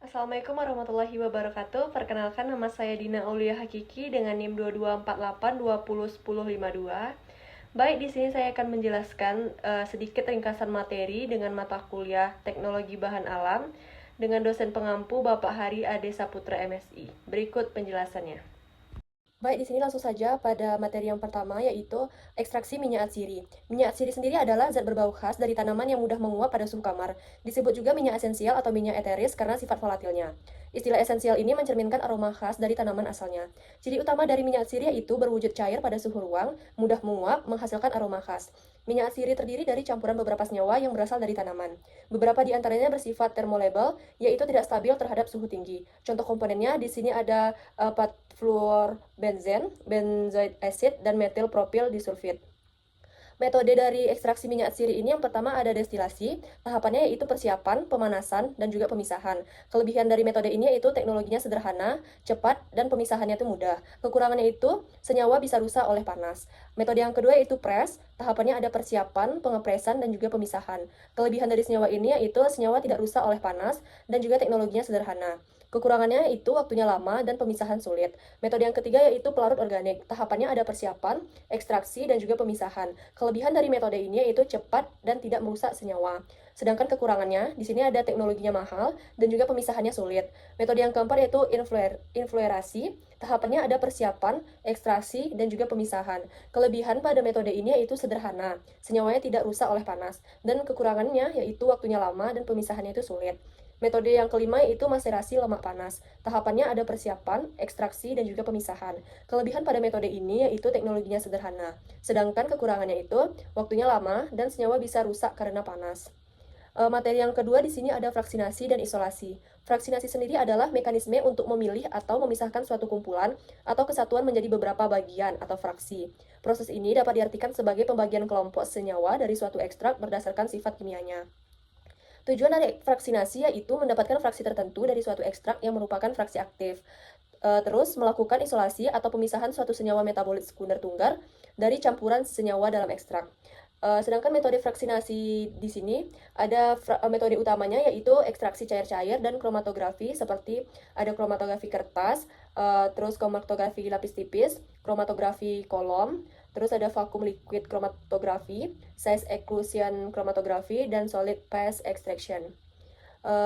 Assalamualaikum warahmatullahi wabarakatuh. Perkenalkan, nama saya Dina Aulia Hakiki dengan NIM 2248201052. Baik, di sini saya akan menjelaskan sedikit ringkasan materi dengan mata kuliah Teknologi Bahan Alam dengan dosen pengampu Bapak Hari Ade Saputra MSI. Berikut penjelasannya. Baik, di sini langsung saja pada materi yang pertama, yaitu ekstraksi minyak atsiri. Minyak atsiri sendiri adalah zat berbau khas dari tanaman yang mudah menguap pada suhu kamar. Disebut juga minyak esensial atau minyak eteris karena sifat volatilnya. Istilah esensial ini mencerminkan aroma khas dari tanaman asalnya. Ciri utama dari minyak atsiri yaitu berwujud cair pada suhu ruang, mudah menguap, menghasilkan aroma khas. Minyak atsiri terdiri dari campuran beberapa senyawa yang berasal dari tanaman. Beberapa di antaranya bersifat thermolabile, yaitu tidak stabil terhadap suhu tinggi. Contoh komponennya di sini ada fluorbenzen, benzoic acid, dan metil propil disulfid. Metode dari ekstraksi minyak atsiri ini yang pertama ada destilasi, tahapannya yaitu persiapan, pemanasan, dan juga pemisahan. Kelebihan dari metode ini yaitu teknologinya sederhana, cepat, dan pemisahannya itu mudah. Kekurangannya itu senyawa bisa rusak oleh panas. Metode yang kedua yaitu press, tahapannya ada persiapan, pengepresan, dan juga pemisahan. Kelebihan dari senyawa ini yaitu senyawa tidak rusak oleh panas, dan juga teknologinya sederhana. Kekurangannya itu waktunya lama dan pemisahan sulit. Metode yang ketiga yaitu pelarut organik. Tahapannya ada persiapan, ekstraksi, dan juga pemisahan. Kelebihan dari metode ini yaitu cepat dan tidak merusak senyawa. Sedangkan kekurangannya, di sini ada teknologinya mahal dan juga pemisahannya sulit. Metode yang keempat yaitu influerasi. Tahapannya ada persiapan, ekstraksi, dan juga pemisahan. Kelebihan pada metode ini yaitu sederhana. Senyawanya tidak rusak oleh panas. Dan kekurangannya yaitu waktunya lama dan pemisahannya itu sulit. Metode yang kelima yaitu maserasi lemak panas. Tahapannya ada persiapan, ekstraksi, dan juga pemisahan. Kelebihan pada metode ini yaitu teknologinya sederhana. Sedangkan kekurangannya itu waktunya lama dan senyawa bisa rusak karena panas. Materi yang kedua di sini ada fraksinasi dan isolasi. Fraksinasi sendiri adalah mekanisme untuk memilih atau memisahkan suatu kumpulan atau kesatuan menjadi beberapa bagian atau fraksi. Proses ini dapat diartikan sebagai pembagian kelompok senyawa dari suatu ekstrak berdasarkan sifat kimianya. Tujuan dari fraksinasi yaitu mendapatkan fraksi tertentu dari suatu ekstrak yang merupakan fraksi aktif. Terus melakukan isolasi atau pemisahan suatu senyawa metabolit sekunder tunggal dari campuran senyawa dalam ekstrak. Sedangkan metode fraksinasi di sini ada metode utamanya yaitu ekstraksi cair-cair dan kromatografi seperti ada kromatografi kertas, terus kromatografi lapis tipis, kromatografi kolom, terus ada vakum liquid kromatografi, size exclusion kromatografi, dan solid phase extraction.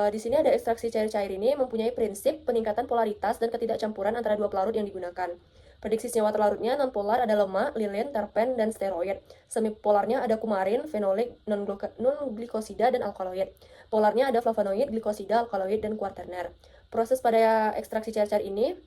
Di sini ada ekstraksi cair-cair ini mempunyai prinsip peningkatan polaritas dan ketidakcampuran antara dua pelarut yang digunakan. Prediksi senyawa terlarutnya non-polar ada lemak, lilin, terpen, dan steroid. Semipolarnya ada kumarin, fenolik, non-glikosida, dan alkaloid. Polarnya ada flavonoid, glikosida, alkaloid, dan kuaterner. Proses pada ekstraksi cair-cair ini,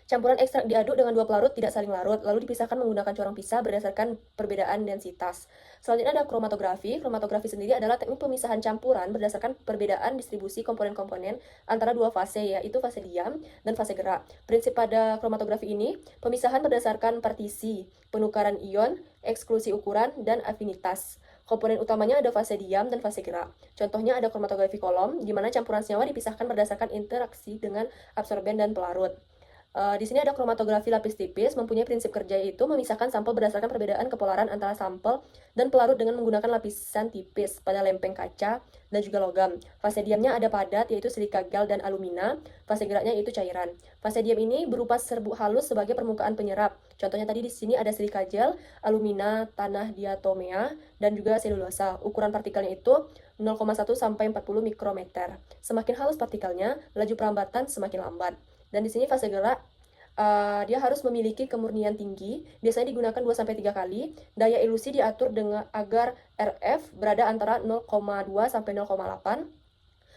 campuran ekstrak diaduk dengan dua pelarut tidak saling larut, lalu dipisahkan menggunakan corong pisah berdasarkan perbedaan densitas. Selanjutnya ada kromatografi. Kromatografi sendiri adalah teknik pemisahan campuran berdasarkan perbedaan distribusi komponen-komponen antara dua fase, yaitu fase diam dan fase gerak. Prinsip pada kromatografi ini, pemisahan berdasarkan partisi, penukaran ion, eksklusi ukuran, dan afinitas. Komponen utamanya ada fase diam dan fase gerak. Contohnya ada kromatografi kolom, di mana campuran senyawa dipisahkan berdasarkan interaksi dengan absorben dan pelarut. Di sini ada kromatografi lapis tipis, mempunyai prinsip kerja yaitu memisahkan sampel berdasarkan perbedaan kepolaran antara sampel dan pelarut dengan menggunakan lapisan tipis pada lempeng kaca dan juga logam. Fase diamnya ada padat yaitu silika gel dan alumina, fase geraknya yaitu cairan. Fase diam ini berupa serbuk halus sebagai permukaan penyerap. Contohnya tadi di sini ada silika gel, alumina, tanah diatomea, dan juga selulosa. Ukuran partikelnya itu 0,1 sampai 40 mikrometer. Semakin halus partikelnya, laju perambatan semakin lambat. Dan di sini fase gerak dia harus memiliki kemurnian tinggi, biasanya digunakan 2-3 kali. Daya ilusi diatur dengan agar RF berada antara 0,2 sampai 0,8.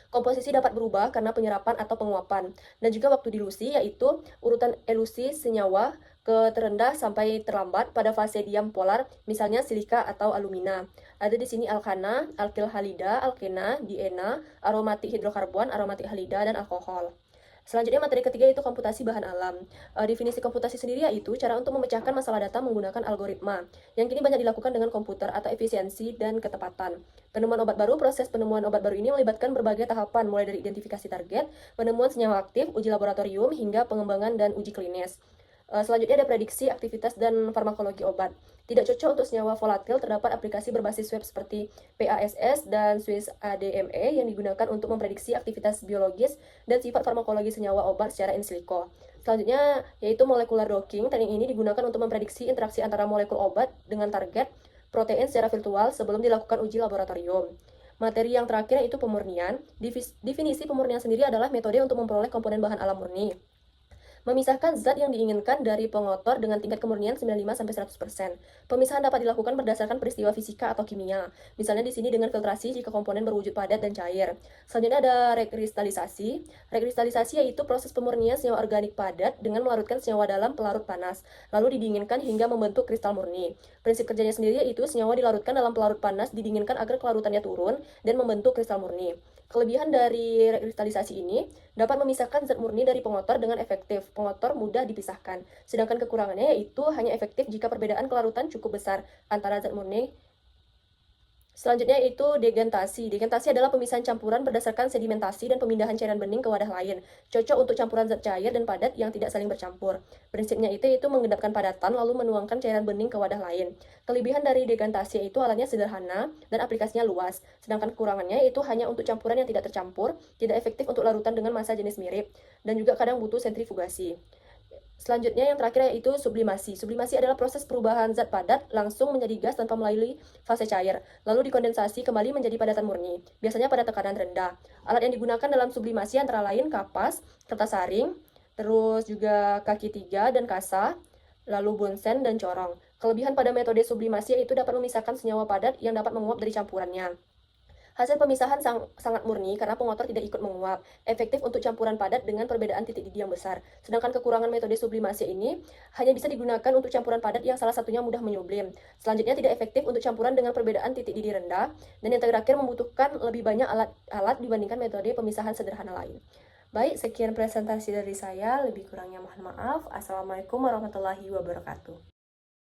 Komposisi dapat berubah karena penyerapan atau penguapan. Dan juga waktu dilusi yaitu urutan elusi senyawa ke terendah sampai terlambat pada fase diam polar, misalnya silika atau alumina. Ada di sini alkana, alkil halida, alkena, diena, aromatik hidrokarbon, aromatik halida, dan alkohol. Selanjutnya materi ketiga itu komputasi bahan alam. Definisi komputasi sendiri yaitu cara untuk memecahkan masalah data menggunakan algoritma, yang kini banyak dilakukan dengan komputer atau efisiensi dan ketepatan. Penemuan obat baru, proses penemuan obat baru ini melibatkan berbagai tahapan, mulai dari identifikasi target, penemuan senyawa aktif, uji laboratorium, hingga pengembangan dan uji klinis. Selanjutnya ada prediksi aktivitas dan farmakologi obat. Tidak cocok untuk senyawa volatil, terdapat aplikasi berbasis web seperti PASS dan Swiss ADME yang digunakan untuk memprediksi aktivitas biologis dan sifat farmakologi senyawa obat secara in silico. Selanjutnya yaitu molecular docking. Teknik ini digunakan untuk memprediksi interaksi antara molekul obat dengan target protein secara virtual sebelum dilakukan uji laboratorium. Materi yang terakhir yaitu pemurnian. Definisi pemurnian sendiri adalah metode untuk memperoleh komponen bahan alam murni. Memisahkan zat yang diinginkan dari pengotor dengan tingkat kemurnian 95-100%. Pemisahan dapat dilakukan berdasarkan peristiwa fisika atau kimia. Misalnya di sini dengan filtrasi jika komponen berwujud padat dan cair. Selanjutnya ada rekristalisasi. Rekristalisasi yaitu proses pemurnian senyawa organik padat dengan melarutkan senyawa dalam pelarut panas, lalu didinginkan hingga membentuk kristal murni. Prinsip kerjanya sendiri yaitu senyawa dilarutkan dalam pelarut panas didinginkan agar kelarutannya turun dan membentuk kristal murni. Kelebihan dari rekristalisasi ini dapat memisahkan zat murni dari pengotor dengan efektif. Pengotor mudah dipisahkan. Sedangkan kekurangannya yaitu hanya efektif jika perbedaan kelarutan cukup besar antara zat murni. Selanjutnya itu degantasi. Degantasi adalah pemisahan campuran berdasarkan sedimentasi dan pemindahan cairan bening ke wadah lain. Cocok untuk campuran zat cair dan padat yang tidak saling bercampur. Prinsipnya itu mengendapkan padatan lalu menuangkan cairan bening ke wadah lain. Kelebihan dari degantasi itu alatnya sederhana dan aplikasinya luas. Sedangkan kekurangannya itu hanya untuk campuran yang tidak tercampur, tidak efektif untuk larutan dengan massa jenis mirip, dan juga kadang butuh sentrifugasi. Selanjutnya yang terakhir yaitu sublimasi. Sublimasi adalah proses perubahan zat padat langsung menjadi gas tanpa melalui fase cair, lalu dikondensasi kembali menjadi padatan murni, biasanya pada tekanan rendah. Alat yang digunakan dalam sublimasi antara lain kapas, kertas saring, terus juga kaki 3 dan kasa, lalu bunsen dan corong. Kelebihan pada metode sublimasi yaitu dapat memisahkan senyawa padat yang dapat menguap dari campurannya. Hasil pemisahan sangat murni karena pengotor tidak ikut menguap, efektif untuk campuran padat dengan perbedaan titik didih yang besar. Sedangkan kekurangan metode sublimasi ini hanya bisa digunakan untuk campuran padat yang salah satunya mudah menyublim. Selanjutnya tidak efektif untuk campuran dengan perbedaan titik didih rendah, dan yang terakhir membutuhkan lebih banyak alat dibandingkan metode pemisahan sederhana lain. Baik, sekian presentasi dari saya, lebih kurangnya mohon maaf. Assalamualaikum warahmatullahi wabarakatuh.